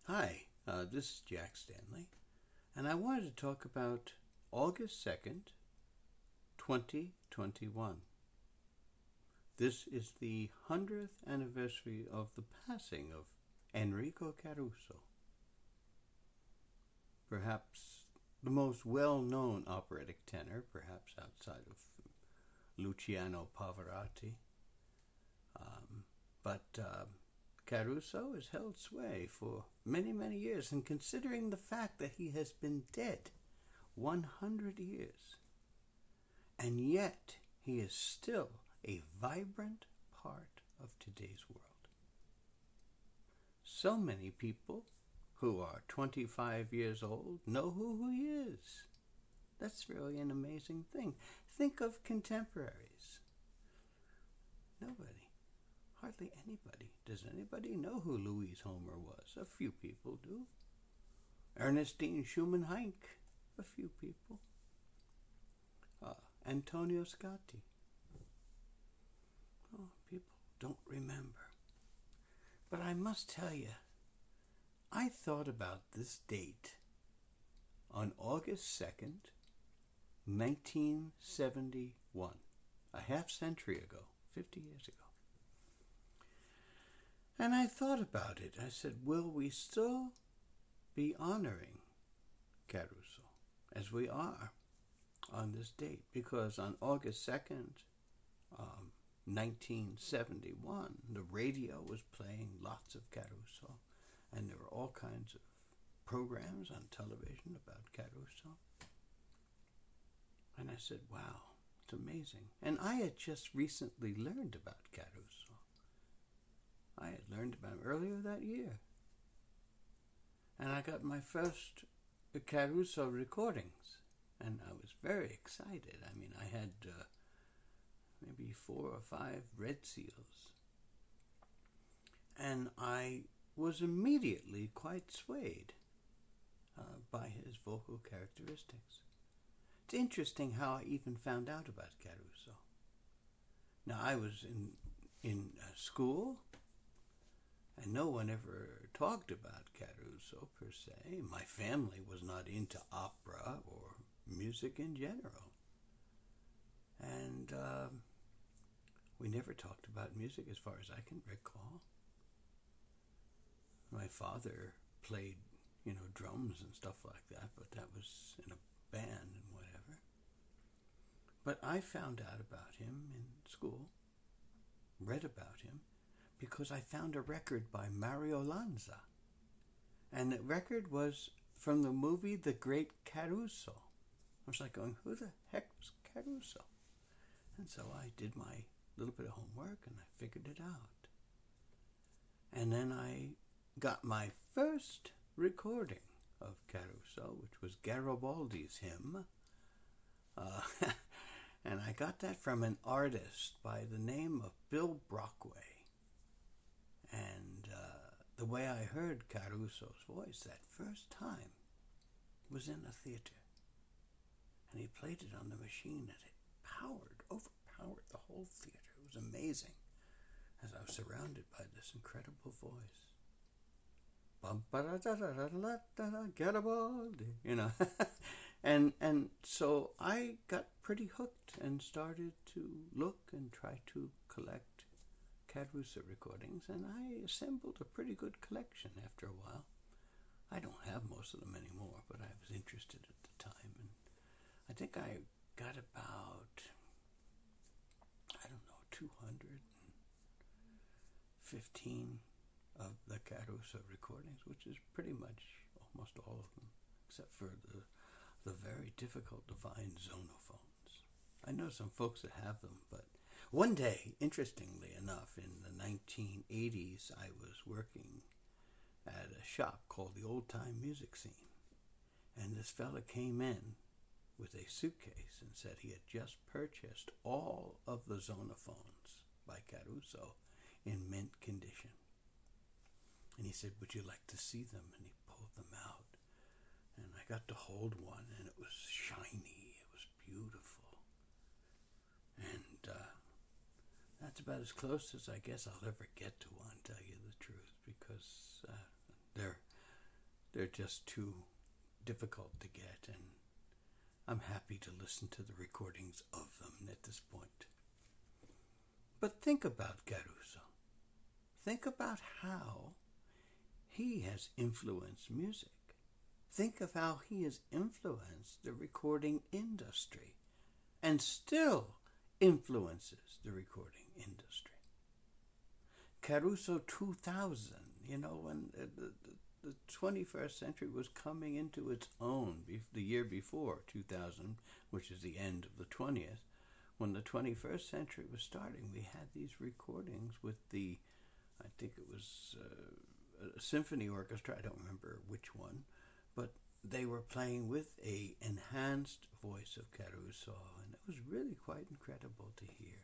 Hi, this is Jack Stanley, and I wanted to talk about August 2nd, 2021. This is the 100th anniversary of the passing of Enrico Caruso, perhaps the most well-known operatic tenor, perhaps outside of Luciano Pavarotti. But Caruso has held sway for many, many years, and considering the fact that he has been dead 100 years, and yet he is still a vibrant part of today's world. So many people who are 25 years old know who he is. That's really an amazing thing. Think of contemporaries. Nobody. Hardly anybody. Does anybody know who Louise Homer was? A few people do. Ernestine Schumann Heink. A few people. Antonio Scotti. Oh, people don't remember. But I must tell you, I thought about this date on August 2nd, 1971. A half century ago, 50 years ago. And I thought about it. I said, will we still be honoring Caruso as we are on this date? Because on August 2nd, 1971, the radio was playing lots of Caruso, and there were all kinds of programs on television about Caruso. And I said, wow, it's amazing. And I had just recently learned about Caruso. I had learned about him earlier that year. And I got my first Caruso recordings, and I was very excited. I mean, I had maybe 4 or 5 red seals. And I was immediately quite swayed by his vocal characteristics. It's interesting how I even found out about Caruso. Now, I was in school, and no one ever talked about Caruso per se. My family was not into opera or music in general. And we never talked about music as far as I can recall. My father played, drums and stuff like that, but that was in a band and whatever. But I found out about him in school, read about him, because I found a record by Mario Lanza. And the record was from the movie The Great Caruso. I was like going, who the heck was Caruso? And so I did my little bit of homework and I figured it out. And then I got my first recording of Caruso, which was Garibaldi's hymn. And I got that from an artist by the name of Bill Brockway. And the way I heard Caruso's voice that first time was in a theater. And he played it on the machine, and it overpowered the whole theater. It was amazing, as I was surrounded by this incredible voice. Garibaldi, and so I got pretty hooked and started to look and try to collect Caruso recordings, and I assembled a pretty good collection after a while. I don't have most of them anymore, but I was interested at the time, and I think I got about, 215 of the Caruso recordings, which is pretty much almost all of them, except for the very difficult to find zonophones. I know some folks that have them, but one day, interestingly enough, in the 1980s, I was working at a shop called the Old Time Music Scene. And this fella came in with a suitcase and said he had just purchased all of the zonophones by Caruso in mint condition. And he said, would you like to see them? And he pulled them out. And I got to hold one, and it was shiny. It was beautiful. And that's about as close as I guess I'll ever get to one, tell you the truth, because they're they're just too difficult to get, and I'm happy to listen to the recordings of them at this point. But think about Caruso. Think about how he has influenced music. Think of how he has influenced the recording industry and still influences the recording industry. Caruso 2000, when the 21st century was coming into its own, the year before 2000, which is the end of the 20th, when the 21st century was starting, we had these recordings with I think it was a symphony orchestra, I don't remember which one, but they were playing with a enhanced voice of Caruso, and it was really quite incredible to hear.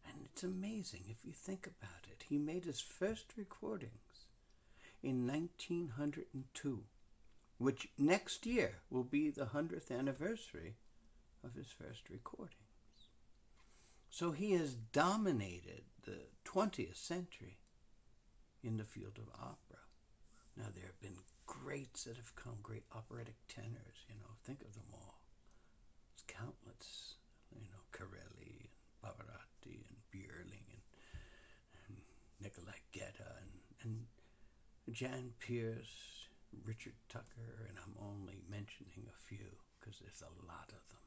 And it's amazing if you think about it. He made his first recordings in 1902, which next year will be the 100th anniversary of his first recordings. So he has dominated the 20th century in the field of opera. Now, there have been greats that have come, great operatic tenors, think of them all. It's countless, Corelli and Pavarotti and Björling and Nicolai Getta and Jan Pearce, Richard Tucker, and I'm only mentioning a few because there's a lot of them.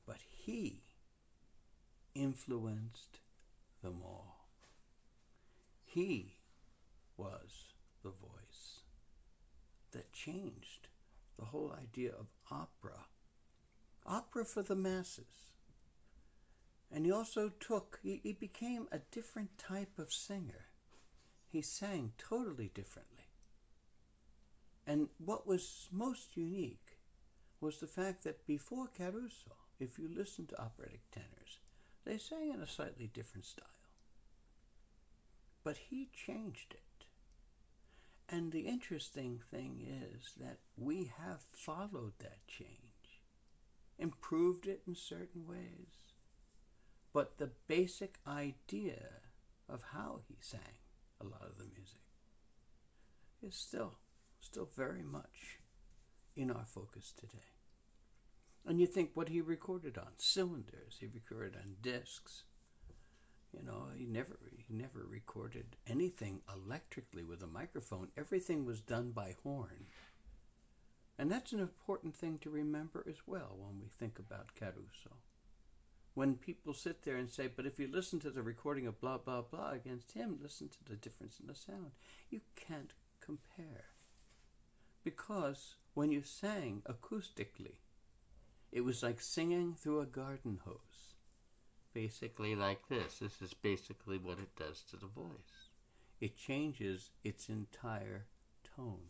But he influenced them all. He was the voice that changed the whole idea of opera for the masses. And he also he became a different type of singer. He sang totally differently. And what was most unique was the fact that before Caruso, if you listen to operatic tenors, they sang in a slightly different style. But he changed it. And the interesting thing is that we have followed that change, improved it in certain ways. But the basic idea of how he sang a lot of the music is still very much in our focus today. And you think what he recorded on cylinders, he recorded on discs. He never recorded anything electrically with a microphone. Everything was done by horn. And that's an important thing to remember as well when we think about Caruso. When people sit there and say, but if you listen to the recording of blah, blah, blah against him, listen to the difference in the sound. You can't compare. Because when you sang acoustically, it was like singing through a garden hose. Basically like this. This is basically what it does to the voice. It changes its entire tone.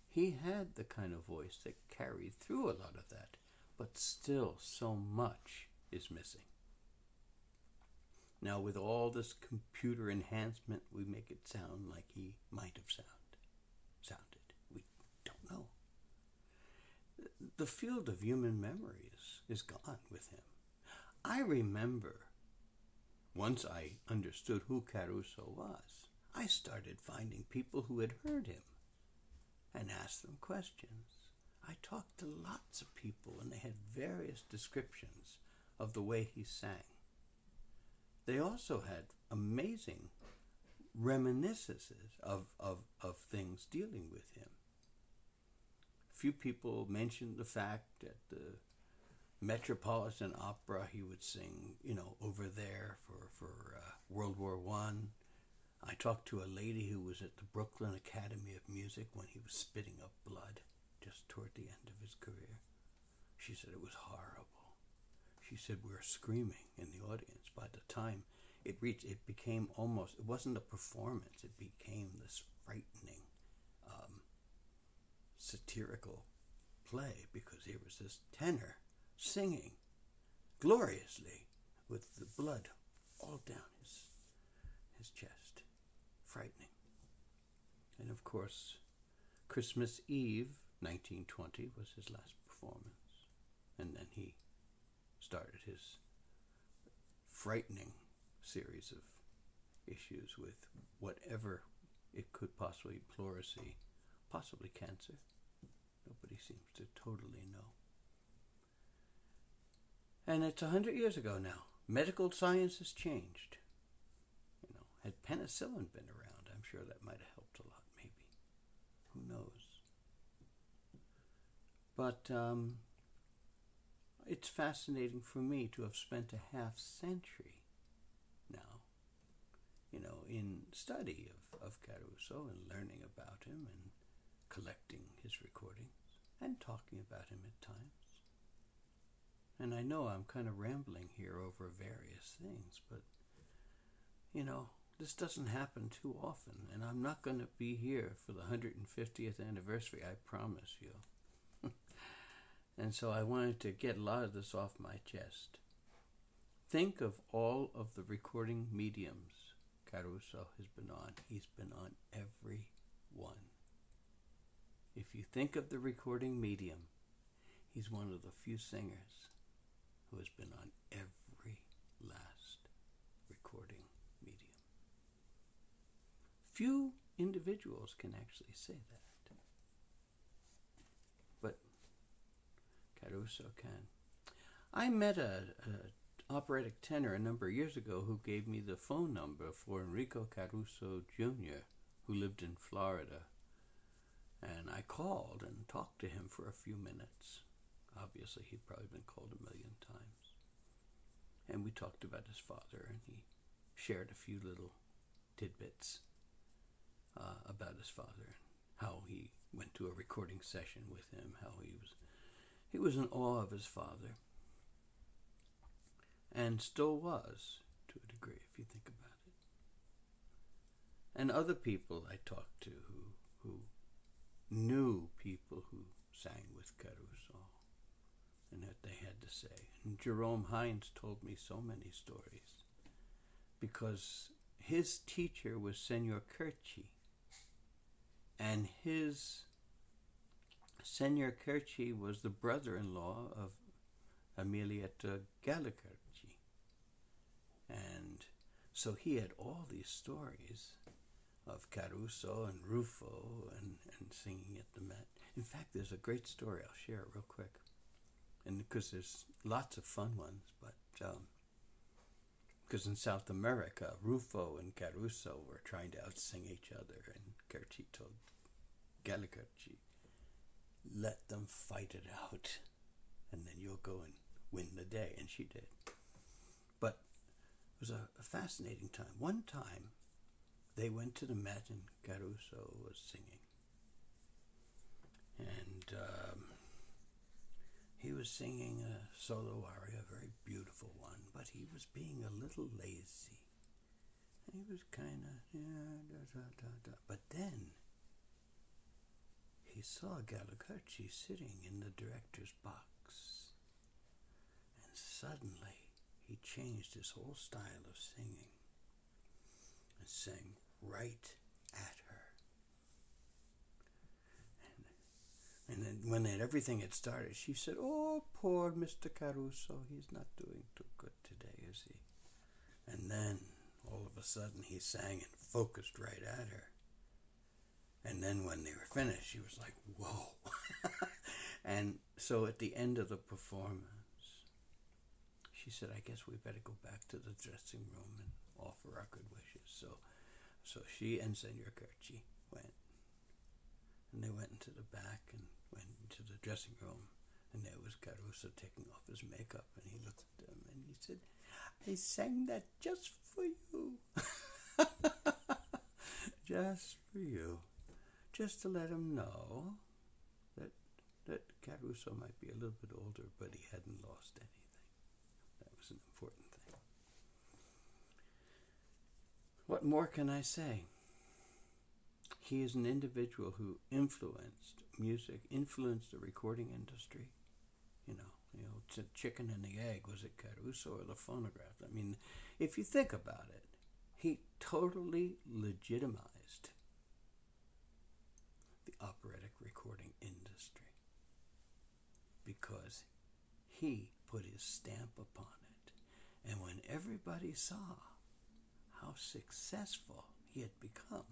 He had the kind of voice that carried through a lot of that, but still so much is missing. Now, with all this computer enhancement, we make it sound like he might have sounded. We don't know. The field of human memory is gone with him. I remember once I understood who Caruso was, I started finding people who had heard him and asked them questions. I talked to lots of people and they had various descriptions of the way he sang. They also had amazing reminiscences of things dealing with him. Few people mentioned the fact that the Metropolitan Opera he would sing, over there for World War I. I talked to a lady who was at the Brooklyn Academy of Music when he was spitting up blood just toward the end of his career. She said it was horrible. She said we were screaming in the audience. By the time it became almost, it wasn't a performance, it became this frightening, satirical play because here was this tenor singing gloriously with the blood all down his chest. Frightening. And of course, Christmas Eve, 1920, was his last performance. And then he started his frightening series of issues with whatever it could possibly pleurisy, possibly cancer. Nobody seems to totally know. And it's 100 years ago now. Medical science has changed. Had penicillin been around, I'm sure that might have helped a lot, maybe. Who knows? But it's fascinating for me to have spent a half century now, in study of Caruso and learning about him and collecting his recordings and talking about him at times. And I know I'm kind of rambling here over various things, but, this doesn't happen too often, and I'm not going to be here for the 150th anniversary, I promise you. And so I wanted to get a lot of this off my chest. Think of all of the recording mediums Caruso has been on. He's been on every one. If you think of the recording medium, he's one of the few singers who has been on every last recording medium. Few individuals can actually say that, but Caruso can. I met an operatic tenor a number of years ago who gave me the phone number for Enrico Caruso Jr., who lived in Florida. And I called and talked to him for a few minutes. Obviously, he'd probably been called a million times. And we talked about his father, and he shared a few little tidbits about his father, and how he went to a recording session with him, how he was in awe of his father, and still was, to a degree, if you think about it. And other people I talked to who knew people who sang with Caruso, and what they had to say. And Jerome Hines told me so many stories, because his teacher was Senor Curci, and his Senor Curci was the brother-in-law of Emilietta Gallicerci. And so he had all these stories of Caruso and Rufo and singing at the Met. In fact, there's a great story. I'll share it real quick. And because there's lots of fun ones, but because in South America, Rufo and Caruso were trying to out-sing each other, and Curci told Gallicerci, let them fight it out, and then you'll go and win the day. And she did. But it was a fascinating time. One time, they went to the Met, and Caruso was singing. And he was singing a solo aria, a very beautiful one, but he was being a little lazy. He was kind of, But then he saw Gallicerci sitting in the director's box, and suddenly he changed his whole style of singing and sang right at her. And then when everything had started, she said, "Oh, poor Mr. Caruso, he's not doing too good today, is he?" And then all of a sudden he sang and focused right at her. And then when they were finished, she was like, whoa. And so at the end of the performance, she said, "I guess we better go back to the dressing room and offer our good wishes." So she and Senor Curci went. And they went into the back and went into the dressing room. And there was Caruso taking off his makeup. And he looked at them and he said, "I sang that just for you." Just for you. Just to let him know that Caruso might be a little bit older, but he hadn't lost anything. That was an important thing. What more can I say? He is an individual who influenced music, influenced the recording industry. It's a chicken and the egg. Was it Caruso or the phonograph? I mean, if you think about it, he totally legitimized the operatic recording industry because he put his stamp upon it. And when everybody saw how successful he had become,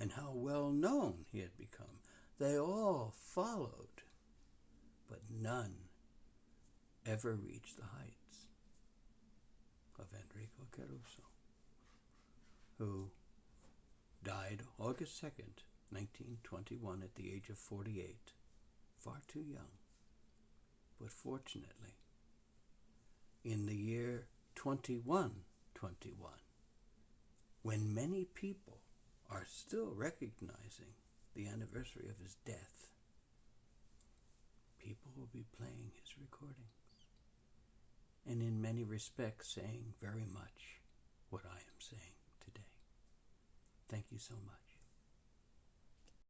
and how well known he had become. They all followed, but none ever reached the heights of Enrico Caruso, who died August 2nd, 1921 at the age of 48, far too young. But fortunately, in the year 2121, when many people are still recognizing the anniversary of his death, people will be playing his recordings, and in many respects saying very much what I am saying today. Thank you so much.